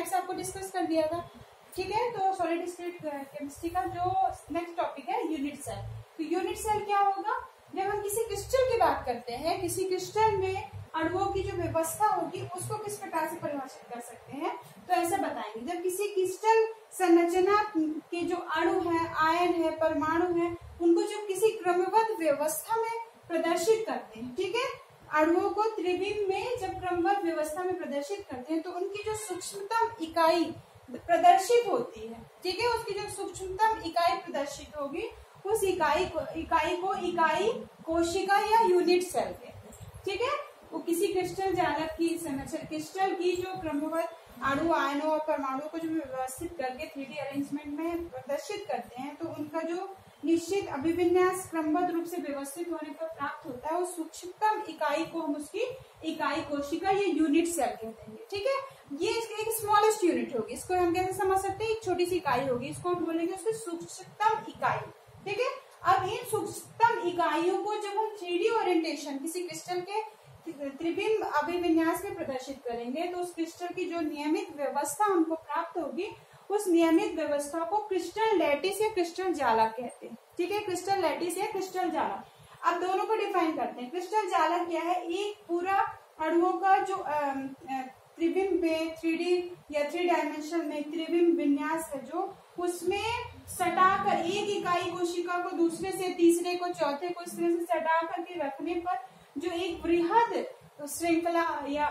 Types आपको discuss कर दिया था, ठीक है। तो सॉलिड स्टेट केमिस्ट्री का जो नेक्स्ट टॉपिक है यूनिट सेल। तो यूनिट सेल क्या होगा, जब हम किसी क्रिस्टल की बात करते हैं, किसी क्रिस्टल में अणुओं की जो व्यवस्था होगी उसको किस प्रकार से परिभाषित कर सकते हैं, तो ऐसे बताएंगे। जब किसी क्रिस्टल संरचना के जो अणु है, आयन है, परमाणु है, उनको जब किसी क्रमबद्ध व्यवस्था में प्रदर्शित करते हैं, ठीक है, अणुओं को त्रिविम में जब क्रमबद्ध व्यवस्था में प्रदर्शित करते हैं तो उनकी जो सूक्ष्मतम इकाई प्रदर्शित होती है, ठीक है, उसकी जो सूक्ष्मतम इकाई प्रदर्शित होगी उस इकाई को इकाई कोशिका या यूनिट सेल कहते हैं, ठीक है। वो किसी क्रिस्टल जालक की संरचना, क्रिस्टल की जो क्रमबद्ध अणु, आयनों और परमाणुओं को जो व्यवस्थित करके 3D अरेंजमेंट में प्रदर्शित करते हैं, तो उनका जो निश्चित अभिविन्यास क्रमबद्ध रूप से व्यवस्थित होने पर प्राप्त होता है, उस सूक्ष्मतम इकाई को हम उसकी इकाई कोशिका या यूनिट सेल कहते हैं, ठीक है। ये एक स्मॉलेस्ट यूनिट होगी, इसको हम कैसे समझ सकते हैं, एक छोटी सी इकाई होगी, इसको हम बोलेंगे उसकी सूक्ष्मतम इकाई, ठीक है। अब इन सूक्ष्मतम इकाइयों को जब हम 3D ओरिएंटेशन किसी क्रिस्टल के त्रिविम अभिविन्यास में प्रदर्शित करेंगे, तो उस क्रिस्टल की जो नियमित व्यवस्था हमको प्राप्त होगी, उस नियमित व्यवस्था को क्रिस्टल लैटिस या क्रिस्टल जालक कहते हैं, ठीक है, क्रिस्टल लैटिस या क्रिस्टल जालक। अब दोनों को डिफाइन करते हैं। क्रिस्टल जालक क्या है, एक पूरा अणुओं का जो त्रिविम में 3D या 3 डायमेंशन में त्रिविम विन्यास है, जो उसमें सटाकर एक इकाई कोशिका को दूसरे से तीसरे को चौथे को इस तरह से सटा करके रखने पर जो एक बृहद श्रृंखला या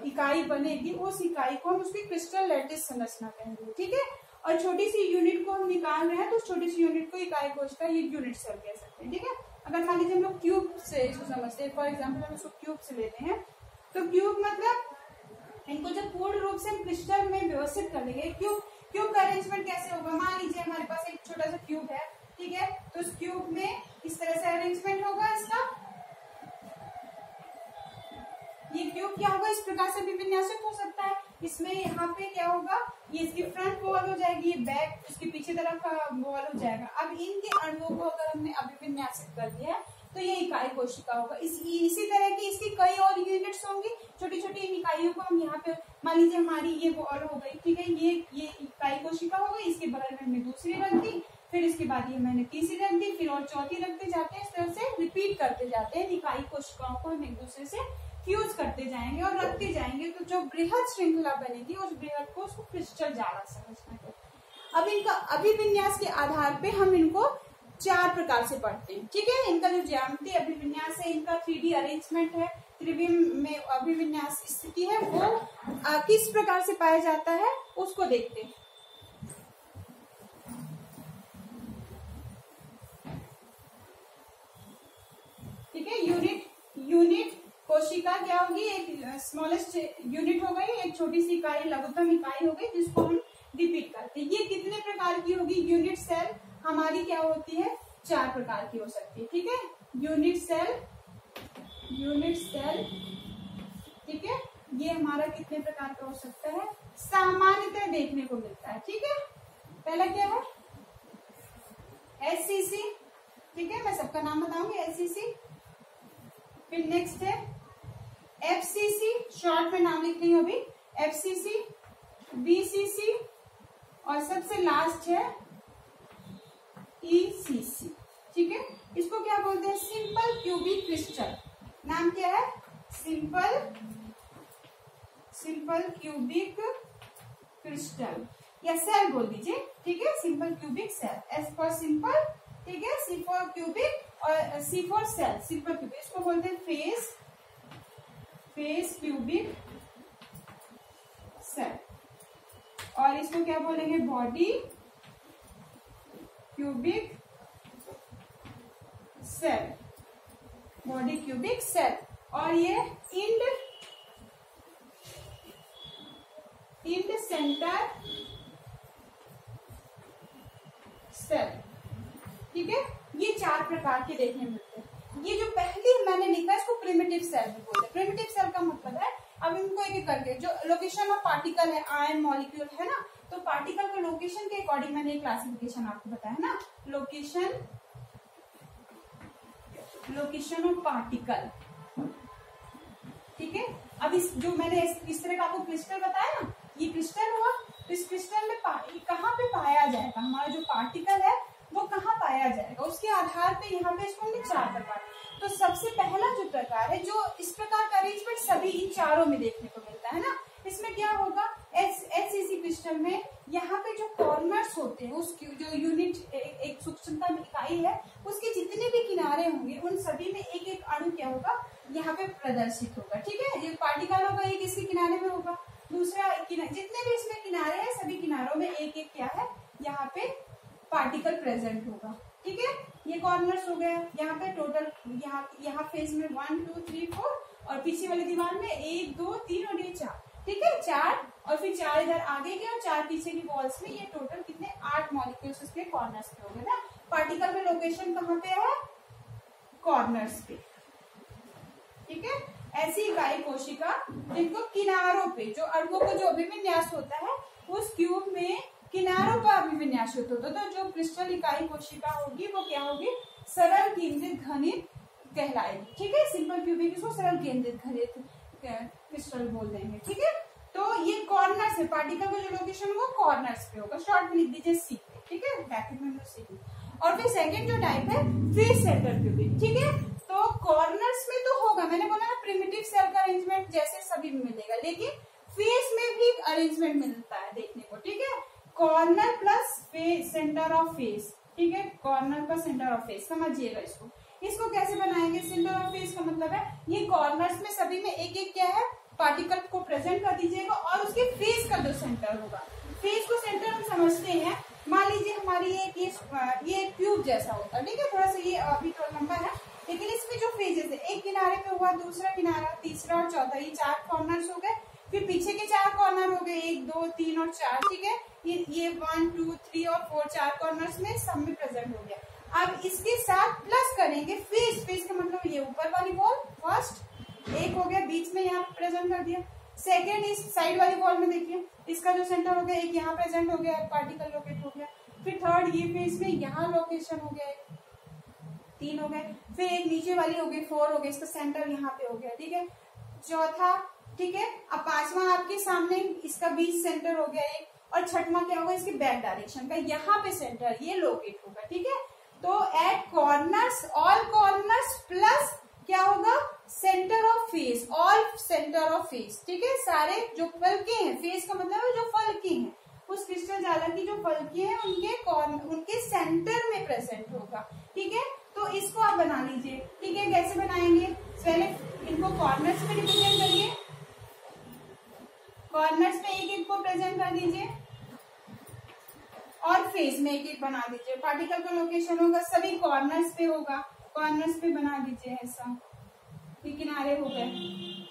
इकाई बनेगी, उस इकाई को हम उसकी क्रिस्टल लैटिस संरचना कहेंगे, ठीक है। और छोटी सी यूनिट को हम निकाल रहे हैं तो छोटी सी यूनिट को इकाई कोशिका या यूनिट सेल कह सकते हैं, ठीक है। अगर मान लीजिए हम लोग क्यूब से इसको समझते हैं, फॉर एग्जाम्पल हम इसको क्यूब से लेते हैं, तो क्यूब मतलब इनको जब पूर्ण रूप से हम क्रिस्टल में व्यवस्थित कर लेंगे, क्यूब का अरेंजमेंट कैसे होगा, मान लीजिए हमारे पास एक छोटा सा क्यूब है, ठीक है, तो उस क्यूब में इस तरह से अरेंजमेंट होगा इसका, ये क्यूब क्या होगा, इस प्रकार से भी विन्यासित हो सकता है। इसमें यहाँ पे क्या होगा, ये इसकी फ्रंट वॉल हो जाएगी, ये बैक इसकी पीछे तरफ का वॉल हो जाएगा। अब इनके अणुओं को अगर हमने अभिविन्यासित कर दिया तो ये इकाई कोशिका होगा। इसी तरह की इसकी कई और यूनिट्स होंगी, छोटी छोटी इन इकाइयों को हम यहाँ पे मान लीजिए हमारी ये वॉल हो गई, ठीक है, ये इकाई कोशिका हो गई, इसके बगल में हमने दूसरी रख दी, फिर इसके बाद ये मैंने तीसरी रख दी, फिर और चौथी रखते जाते हैं, इस तरह से रिपीट करते जाते हैं। इकाई कोशिकाओं को हम एक दूसरे से फ्यूज करते जाएंगे और रखते जाएंगे, तो जो बृहद श्रृंखला बनेगी उस बृहद को उसको क्रिस्टल जालक समझना है। अब इनका अभिविन्यास के आधार पे हम इनको 4 प्रकार से पढ़ते हैं, ठीक है। इनका जो ज्यामितीय अभिविन्यास है, इनका 3D अरेंजमेंट है, त्रिविम में अभिविन्यास स्थिति है, वो किस प्रकार से पाया जाता है उसको देखते हैं। ठीक है, यूनिट कोशिका क्या होगी, एक स्मॉलेस्ट यूनिट हो गई, एक छोटी सी इकाई, लघुत्तम इकाई हो गई, जिसको हम रिपीट करते हैं। ये कितने प्रकार की होगी, यूनिट सेल हमारी क्या होती है, 4 प्रकार की हो सकती है, ठीक है। यूनिट सेल, ठीक है, ये हमारा कितने प्रकार का हो सकता है, सामान्यतः देखने को मिलता है, ठीक है। पहला क्या है, SCC, ठीक है, मैं सबका नाम बताऊंगी, SCC। फिर नेक्स्ट है FCC, शॉर्ट में नाम लिख रही हूं अभी, FCC, BCC और सबसे लास्ट है ECC, ठीक है। इसको क्या बोलते हैं, सिंपल क्यूबिक क्रिस्टल। नाम क्या है, सिंपल क्यूबिक क्रिस्टल या सेल बोल दीजिए, ठीक है, simple cubic cell, S for simple, ठीक है, C फॉर क्यूबिक और C for cell, simple cubic. इसको बोलते हैं फेस क्यूबिक सेल, और इसको क्या बोलेंगे, body cubic cell, body cubic cell. और ये इंड सेंटर सेल, ठीक है। ये 4 प्रकार के देखने मिलते हैं। ये जो पहली मैंने लिखा है इसको प्रिमिटिव सेल भी बोलते हैं। प्रिमिटिव सेल का मतलब है, अब इनको एक एक करके, जो लोकेशन ऑफ पार्टिकल है, आयन मॉलिक्यूल है ना, तो पार्टिकल के लोकेशन के अकॉर्डिंग मैंने एक क्लासिफिकेशन आपको बताया ना, लोकेशन ऑफ पार्टिकल, ठीक है। अब जो मैंने इस तरह का आपको क्रिस्टल बताया ना, ये क्रिस्टल हुआ, इस क्रिस्टल में कहाँ पे पाया जाएगा, हमारा जो पार्टिकल है वो कहाँ पाया जाएगा, उसके आधार पे यहाँ पे इसको हमने 4 प्रकार। तो सबसे पहला जो प्रकार है, जो इस प्रकार का अरेंजमेंट सभी इन चारों में देखने को मिलता है ना, इसमें क्या होगा, HCC क्रिस्टल में यहाँ पे जो कॉर्नर्स होते हैं, उसकी जो यूनिट एक सूक्ष्मता इकाई है, उसके जितने भी किनारे होंगे उन सभी में एक एक अणु क्या होगा, यहाँ पे प्रदर्शित होगा। ठीक है, ये पार्टिकल होगा, एक इसके किनारे में होगा, दूसरा जितने भी इसमें किनारे हैं सभी किनारों में एक एक क्या है, यहाँ पे पार्टिकल प्रेजेंट होगा। ठीक है, ये कॉर्नर्स हो गया, यहाँ पे टोटल यहाँ फेज में 1 2 3 4 और पीछे वाली दीवार में 1 2 3 और ये 4। ठीक है, 4 और फिर 4 इधर आगे के और 4 पीछे की वॉल्स में, ये टोटल कितने 8 मॉलिक्यूल्स इसके कॉर्नर्स पे हो गए ना। पार्टिकल में लोकेशन कहाँ पे है, कॉर्नर्स पे। ठीक है, ऐसी इकाई कोशिका जिनको किनारों पे, जो अणुओं को जो अभिविन्यास होता है उस क्यूब में किनारों पर अभिविन्यास होता है, तो जो क्रिस्टल इकाई कोशिका होगी वो क्या होगी, सरल केंद्रित घनित कहलाएगी। ठीक है, सिंपल क्यूबिक इसको सरल केंद्रित घनित क्रिस्टल बोल देंगे। ठीक है, तो ये कॉर्नर्स है, पार्टिकल का जो लोकेशन होगा कॉर्नर्स पे होगा, शॉर्ट में लिख दीजिए सी पे। ठीक है, ब्रैकेट में सी। और फिर सेकंड जो टाइप है फेस सेंटर क्यूबिक। ठीक है, तो कॉर्नर्स में तो होगा, मैंने बोला ना प्रिमिटिव सेल का अरेंजमेंट जैसे सभी में मिलेगा, लेकिन फेस में भी अरेंजमेंट मिलता है देखने को। ठीक है, corner plus centre of face. ठीक है, corner plus centre of face, समझिएगा इसको कैसे बनाएंगे। सेंटर ऑफ फेस का मतलब है ये कॉर्नर्स में सभी में एक एक क्या है, पार्टिकल को प्रेजेंट कर दीजिएगा और उसके फेस का जो सेंटर होगा, फेस को सेंटर हम समझते हैं, मान लीजिए हमारी ये ट्यूब जैसा होता है। ठीक है, थोड़ा सा ये अभी थोड़ा लंबा है, लेकिन इसमें जो फेजेस है, एक किनारे पे हुआ, दूसरा किनारा, तीसरा और चौथा, ये 4 कॉर्नर्स हो गए। फिर पीछे के 4 कॉर्नर हो गए, 1 2 3 और 4। ठीक है, ये 1 2 3 और 4 4 कॉर्नर्स में सब में प्रेजेंट हो गया। अब इसके साथ प्लस करेंगे फेस का मतलब ये ऊपर वाली वॉल, फर्स्ट एक हो गया, बीच में यहाँ प्रेजेंट कर दिया। सेकेंड इस साइड वाली वॉल में देखिए, इसका जो सेंटर हो गया, एक यहाँ प्रेजेंट हो गया, पार्टिकल लोकेट हो गया। फिर थर्ड ये फेस में यहाँ लोकेशन हो गया, 3 हो गए। फिर एक नीचे वाली हो गई, 4 हो गई, इसका सेंटर यहाँ पे हो गया। ठीक है, चौथा। ठीक है, अब 5वां आपके सामने, इसका बीच सेंटर हो गया एक, और 6वां क्या होगा, इसके बैक डायरेक्शन का यहाँ पे सेंटर ये लोकेट होगा। ठीक है, तो eight corners, all corners plus क्या होगा, centre of face, all centre of face. ठीक है, सारे जो फलके हैं, फेस का मतलब है जो फलके हैं, उस क्रिस्टल जालक की जो फलके हैं उनके सेंटर में प्रेजेंट होगा। ठीक है, तो इसको आप बना लीजिए। ठीक है, कैसे बनाएंगे, पहले इनको कॉर्नर्स में रिप्रेजेंट करिए, कॉर्नर्स में एक एक को प्रेजेंट कर दीजिए और फेस में एक एक बना दीजिए। पार्टिकल का लोकेशन होगा सभी कॉर्नर्स पे होगा, कॉर्नर्स पे बना दीजिए ऐसा। किनारे हो गए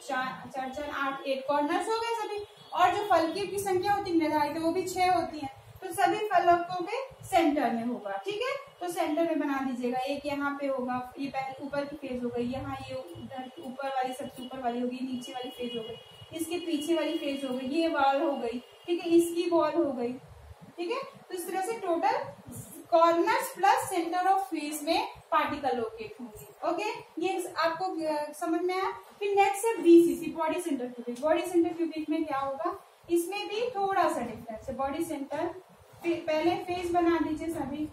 4 4 8 8 कॉर्नर्स हो गए सभी, और जो फलकों की संख्या होती है निर्धारित, वो भी 6 होती है, तो सभी फलकों के सेंटर में होगा। ठीक है, तो सेंटर में बना दीजिएगा, एक यहाँ पे होगा, ये पहले ऊपर की फेज हो गई, यहाँ ये उधर ऊपर वाली सबसे ऊपर वाली होगी, नीचे वाली फेज हो गई, इसके पीछे वाली फेज हो गई, ये वॉल हो गई। ठीक है, इसकी वॉल हो गई। ठीक है, तो इस तरह से total corners plus centre of face में पार्टिकल लोकेट होंगे। ओके, ये आपको समझ में आया। फिर नेक्स्ट है BCC, body centre cubic. Body centre cubic में क्या होगा, इसमें भी थोड़ा सा डिफरेंस है। बॉडी सेंटर पहले फेस बना दीजिए, सभी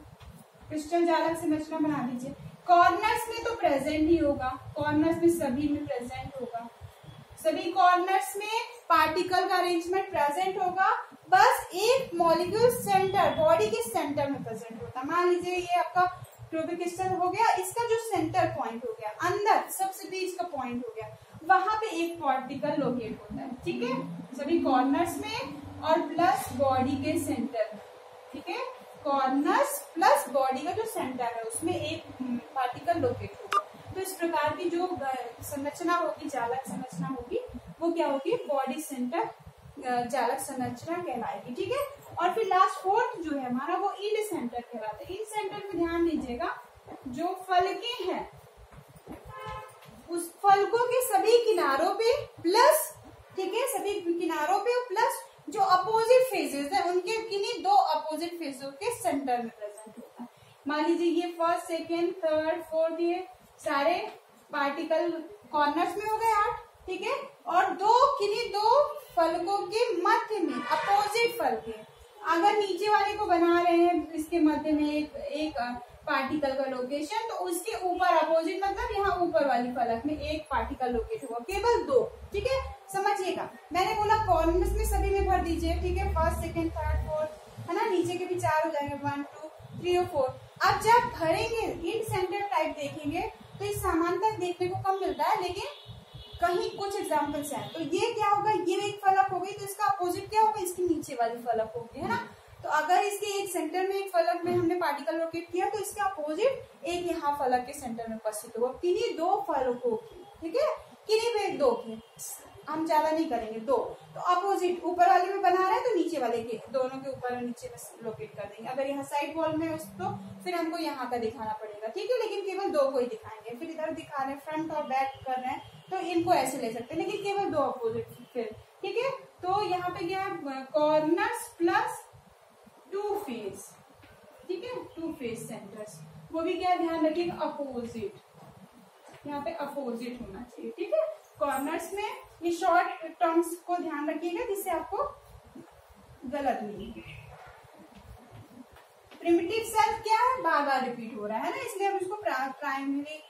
क्रिस्टल जालक संरचना बना दीजिए। कॉर्नर्स में तो प्रेजेंट ही होगा, कॉर्नर्स में सभी में प्रेजेंट होगा, सभी कॉर्नर्स में पार्टिकल का अरेंजमेंट प्रेजेंट होगा, बस एक मॉलिक्यूल सेंटर, बॉडी के सेंटर में प्रेजेंट होता है। मान लीजिए ये आपका क्यूबिक क्रिस्टल हो गया, इसका जो सेंटर पॉइंट हो गया, अंदर सबसे बीच का पॉइंट हो गया, वहां पे एक पार्टिकल लोकेट होता है। ठीक है, सभी कॉर्नर्स में और प्लस बॉडी के सेंटर में। ठीक है, कॉर्नर्स प्लस बॉडी का जो सेंटर है उसमें एक पार्टिकल लोकेट होगा। तो इस प्रकार की जो संरचना होगी, जालक संरचना होगी, वो क्या होगी, बॉडी सेंटर जालक संरचना कहलाएगी। ठीक है, और फिर लास्ट फोर्थ जो है हमारा, वो इंड सेंटर कहलाता है। इंड सेंटर में ध्यान दीजिएगा, जो फलके हैं उस फलकों के सभी किनारों पे प्लस, ठीक है, सभी किनारों पे प्लस जो अपोजिट फेजेस है उनके किन्हीं 2 अपोजिट फेजों के सेंटर में प्रेजेंट होता है। मान लीजिए ये फर्स्ट, सेकेंड, थर्ड, फोर्थ, ये सारे पार्टिकल कॉर्नर्स में हो गए 8, ठीक है, और किन्हीं दो फलकों के मध्य में अपोजिट फलके, अगर नीचे वाले को बना रहे हैं इसके मध्य में एक पार्टिकल का लोकेशन, तो उसके ऊपर अपोजिट मतलब यहाँ ऊपर वाली फलक में एक पार्टिकल लोकेट हुआ, केवल दो। ठीक है, समझिएगा, मैंने बोला कॉर्नर्स में सभी में भर दीजिए। ठीक है, फर्स्ट सेकंड थर्ड फोर्थ, है ना, नीचे के भी 4 हो जाएंगे, 1 2 3 और 4। अब जब भरेंगे इन सेंटर टाइप देखेंगे तो इस समानता देखने को कम मिलता है, लेकिन कहीं कुछ एग्जाम्पल्स हैं। तो ये क्या होगा, ये एक फलक होगी तो इसका अपोजिट क्या होगा, इसकी नीचे वाली फलक होगी, है ना। तो अगर इसके एक सेंटर में एक फलक में हमने पार्टिकल लोकेट किया तो इसके अपोजिट एक यहाँ फलक के सेंटर में उपस्थित होगा, किन्हीं दो फलकों की। ठीक है, किन्हीं में दो की, हम ज्यादा नहीं करेंगे, दो। तो अपोजिट ऊपर वाले में बना रहे हैं तो नीचे वाले के दोनों के ऊपर और नीचे में लोकेट कर देंगे। अगर यहाँ साइड वॉल में तो फिर हमको यहाँ का दिखाना पड़ेगा। ठीक है, लेकिन केवल दो को ही दिखाएंगे। फिर इधर दिखा रहे हैं, फ्रंट और बैक कर रहे हैं तो इनको ऐसे ले सकते हैं, लेकिन केवल दो अपोजिट फिर। ठीक है, तो यहाँ पे क्या है, कॉर्नर्स प्लस 2 फेस। ठीक है, 2 फेस सेंटर्स, वो भी क्या ध्यान रखिएगा, अपोजिट, यहाँ पे अपोजिट होना चाहिए। ठीक है, कॉर्नर्स में ये शॉर्ट टर्म्स को ध्यान रखिएगा जिससे आपको गलत नहीं। प्रिमिटिव सेल क्या है, बार बार रिपीट हो रहा है ना, इसलिए हम इसको प्राइमरी,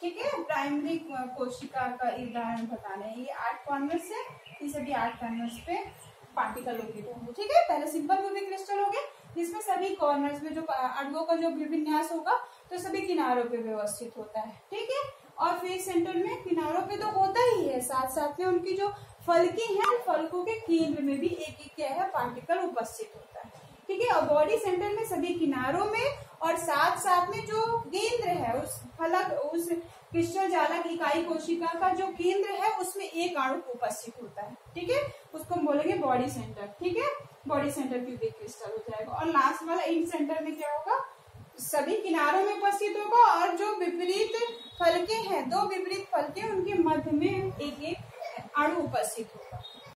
ठीक है, प्राइमरी कोशिका का उदाहरण बताना है। ये 8 कॉर्नर्स है, ये सभी 8 कॉर्नर्स पे पार्टिकल लोकेट होंगे। ठीक है, पहले सिंपल यूवी क्रिस्टल हो गए जिसमें सभी कॉर्नर्स में जो अणुओं का जो विन्यास होगा तो सभी किनारों पे व्यवस्थित होता है। ठीक है, और फेस सेंटर में किनारों पे तो होता ही है, साथ साथ में उनकी जो फलकी है, फलकों के केंद्र में भी एक एक क्या है पार्टिकल उपस्थित होता है। ठीक है, और बॉडी सेंटर में सभी किनारों में और साथ साथ में जो केंद्र है उस फलक, उस क्रिस्टल जालक इकाई कोशिका का जो केंद्र है उसमें एक अणु उपस्थित होता है। ठीक है, उसको हम बोलेंगे बॉडी सेंटर। ठीक है, बॉडी सेंटर क्यूबिक क्रिस्टल हो जाएगा। और लास्ट वाला इन सेंटर में क्या होगा, सभी किनारों में उपस्थित होगा और जो विपरीत फलके हैं, 2 विपरीत फलके, उनके मध्य में एक एक अणु उपस्थित होगा।